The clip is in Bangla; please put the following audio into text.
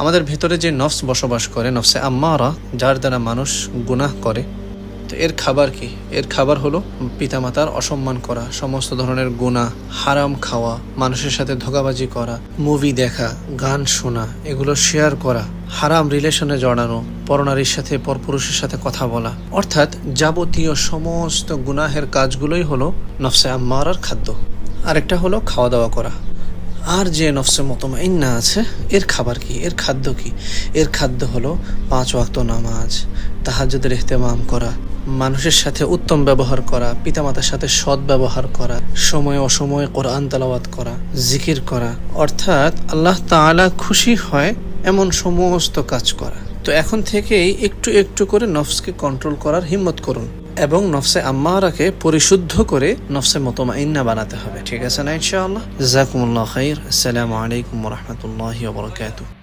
আমাদের ভিতরে যে নফস বসবাস করে, নফসে আম্মারা, যার দ্বারা মানুষ গুনাহ করে, তো এর খাবার কি? এর খাবার হলো পিতামাতার অসম্মান করা, সমস্ত ধরনের গুনাহ, হারাম খাওয়া, মানুষের সাথে ধোঁকাবাজি করা, মুভি দেখা, গান শোনা, এগুলো শেয়ার করা, হারাম রিলেশনে জড়ানো, পরনারীর সাথে পরপুরুষের সাথে কথা বলা, অর্থাৎ যাবতীয় সমস্ত গুনাহের কাজগুলোই হলো নফসে আম্মারার খাদ্য। আরেকটা হলো খাওয়া দাওয়া করা। আর যে নফসে মুতমাইন্না আছে, এর খাবার কি? এর খাদ্য কি? এর খাদ্য হলো 5 ওয়াক্ত নামাজ, তাহাজ্জুদের ইহতিমাম করা, মানুষের সাথে উত্তম ব্যবহার করা, পিতামাতার সাথে সৎ ব্যবহার করা, সময় অসময়ে কোরআন তেলাওয়াত করা, জিকির করা, অর্থাৎ আল্লাহ তাআলা খুশি হয় এমন সমস্ত কাজ করা। তো এখন থেকেই একটু একটু করে নফসকে কন্ট্রোল করার হিম্মত করুন এবং নফসে আম্মারাকে পরিশুদ্ধ করে নফসে মুতমাইন্না বানাতে হবে। ঠিক আছে না ইনশাআল্লাহ? জাযাকুমুল্লাহু খাইর। আসসালামু আলাইকুম ওয়া রাহমাতুল্লাহি ওয়া বারাকাতুহু।